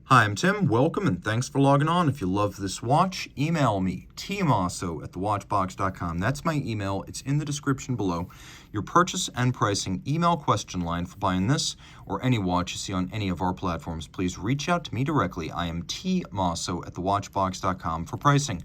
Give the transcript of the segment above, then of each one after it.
Hi, I'm Tim. Welcome and thanks for logging on. If you love this watch, email me, tmosso@thewatchbox.com. That's my email. It's in the description below. Your purchase and pricing email question line for buying this or any watch you see on any of our platforms. Please reach out to me directly. I am tmosso@thewatchbox.com for pricing.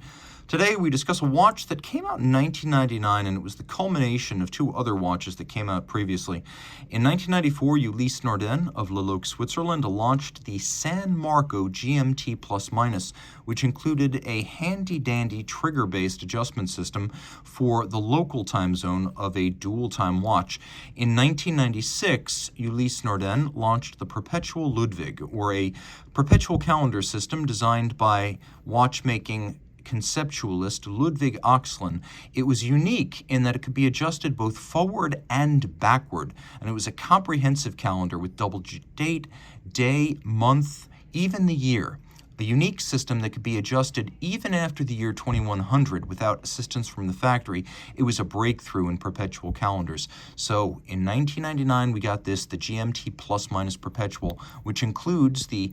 Today we discuss a watch that came out in 1999, and it was the culmination of two other watches that came out previously. In 1994, Ulysse Nardin of Lug, Switzerland launched the San Marco GMT Plus-Minus, which included a handy-dandy trigger-based adjustment system for the local time zone of a dual-time watch. In 1996, Ulysse Nardin launched the Perpetual Ludwig, or a perpetual calendar system designed by watchmaking conceptualist Ludwig Oxlin. It was unique in that it could be adjusted both forward and backward, and it was a comprehensive calendar with double date, day, month, even the year. A unique system that could be adjusted even after the year 2100 without assistance from the factory. It was a breakthrough in perpetual calendars. So in 1999 we got this, the GMT Plus-Minus Perpetual, which includes the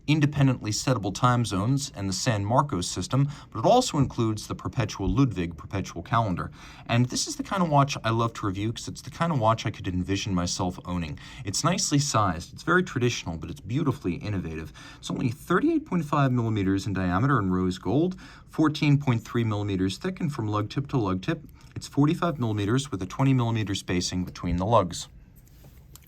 independently settable time zones and the San Marcos system, but it also includes the Perpetual Ludwig perpetual calendar. And this is the kind of watch I love to review because it's the kind of watch I could envision myself owning. It's nicely sized, it's very traditional, but it's beautifully innovative. It's only 38.5 millimeters in diameter in rose gold, 14.3 millimeters thick, and from lug tip to lug tip, it's 45 millimeters with a 20 millimeter spacing between the lugs.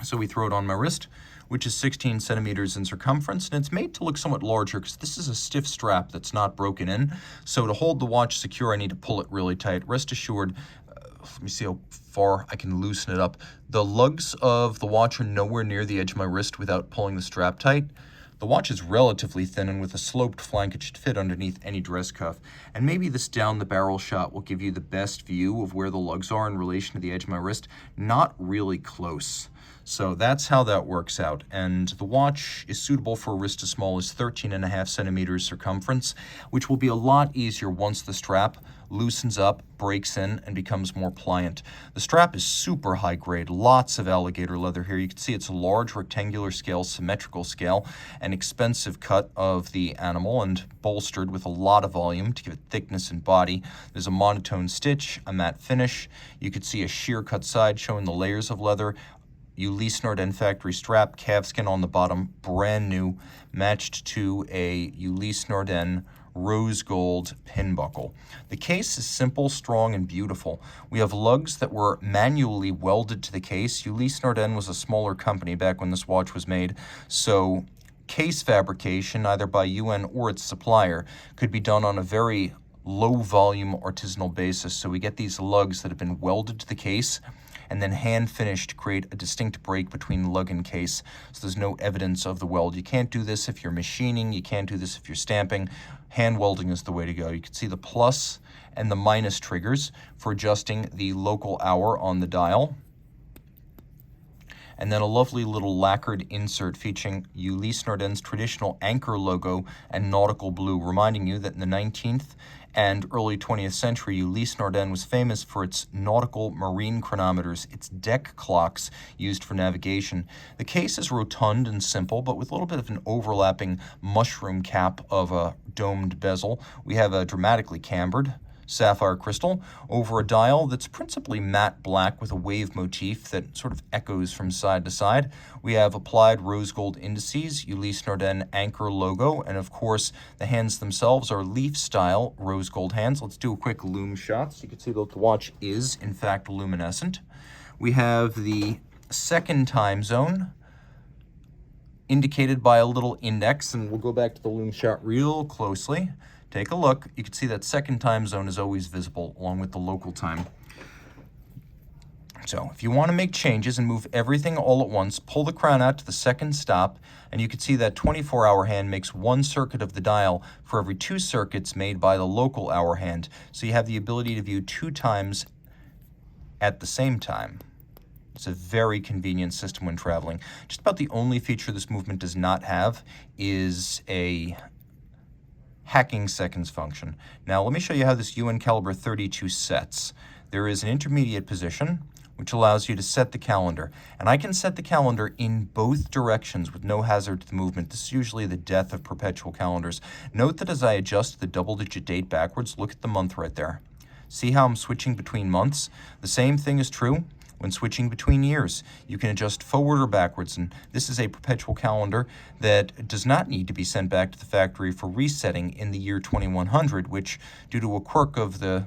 So we throw it on my wrist, which is 16 centimeters in circumference, and it's made to look somewhat larger because this is a stiff strap that's not broken in. So to hold the watch secure, I need to pull it really tight. Rest assured, let me see how far I can loosen it up. The lugs of the watch are nowhere near the edge of my wrist without pulling the strap tight. The watch is relatively thin, and with a sloped flank, it should fit underneath any dress cuff. And maybe this down the barrel shot will give you the best view of where the lugs are in relation to the edge of my wrist. Not really close. So that's how that works out. And the watch is suitable for a wrist as small as 13.5 centimeters circumference, which will be a lot easier once the strap loosens up, breaks in, and becomes more pliant. The strap is super high grade, lots of alligator leather here. You can see it's a large rectangular scale, symmetrical scale, an expensive cut of the animal and bolstered with a lot of volume to give it thickness and body. There's a monotone stitch, a matte finish. You could see a sheer cut side showing the layers of leather. Ulysse Nardin factory strap, calfskin on the bottom, brand new, matched to a Ulysse Nardin rose gold pin buckle. The case is simple, strong, and beautiful. We have lugs that were manually welded to the case. Ulysse Nardin was a smaller company back when this watch was made, so case fabrication, either by UN or its supplier, could be done on a very low volume artisanal basis. So we get these lugs that have been welded to the case and then hand finished to create a distinct break between lug and case, so there's no evidence of the weld. You can't do this if you're machining, you can't do this if you're stamping. Hand welding is the way to go. You can see the plus and the minus triggers for adjusting the local hour on the dial. And then a lovely little lacquered insert featuring Ulysse Nardin's traditional anchor logo and nautical blue, reminding you that in the 19th and early 20th century, Ulysse Nardin was famous for its nautical marine chronometers, its deck clocks used for navigation. The case is rotund and simple, but with a little bit of an overlapping mushroom cap of a domed bezel. We have a dramatically cambered sapphire crystal over a dial that's principally matte black with a wave motif that sort of echoes from side to side. We have applied rose gold indices, Ulysse Nardin anchor logo, and of course the hands themselves are leaf style rose gold hands. Let's do a quick lume shot so you can see that the watch is in fact luminescent. We have the second time zone indicated by a little index, and we'll go back to the lume shot real closely. Take a look. You can see that second time zone is always visible along with the local time. So if you want to make changes and move everything all at once, pull the crown out to the second stop, and you can see that 24-hour hand makes one circuit of the dial for every 2 circuits made by the local hour hand. So you have the ability to view 2 times at the same time. It's a very convenient system when traveling. Just about the only feature this movement does not have is a hacking seconds function. Now let me show you how this UN caliber 32 sets. There is an intermediate position which allows you to set the calendar. And I can set the calendar in both directions with no hazard to the movement. This is usually the death of perpetual calendars. Note that as I adjust the double-digit date backwards, look at the month right there. See how I'm switching between months? The same thing is true when switching between years. You can adjust forward or backwards, and this is a perpetual calendar that does not need to be sent back to the factory for resetting in the year 2100, which, due to a quirk of the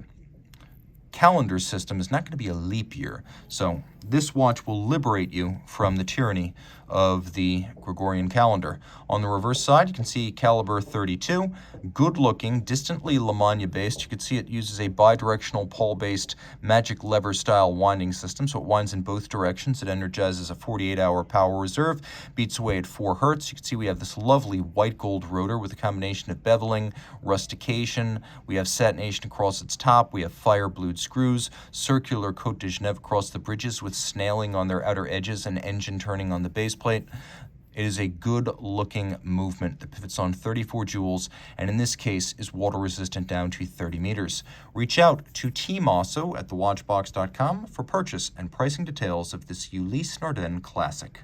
calendar system, is not going to be a leap year. So this watch will liberate you from the tyranny of the Gregorian calendar. On the reverse side, you can see caliber 32, good looking, distantly Lamagna based. You can see it uses a bidirectional pole-based magic lever style winding system, so it winds in both directions. It energizes a 48-hour power reserve, beats away at 4 hertz. You can see we have this lovely white gold rotor with a combination of beveling, rustication. We have satination across its top. We have fire blued screws, circular Côte de Genève across the bridges with snailing on their outer edges and engine turning on the base plate. It is a good-looking movement. The pivot's on 34 joules, and in this case is water-resistant down to 30 meters. Reach out to Team Mosso at thewatchbox.com for purchase and pricing details of this Ulysse Nardin classic.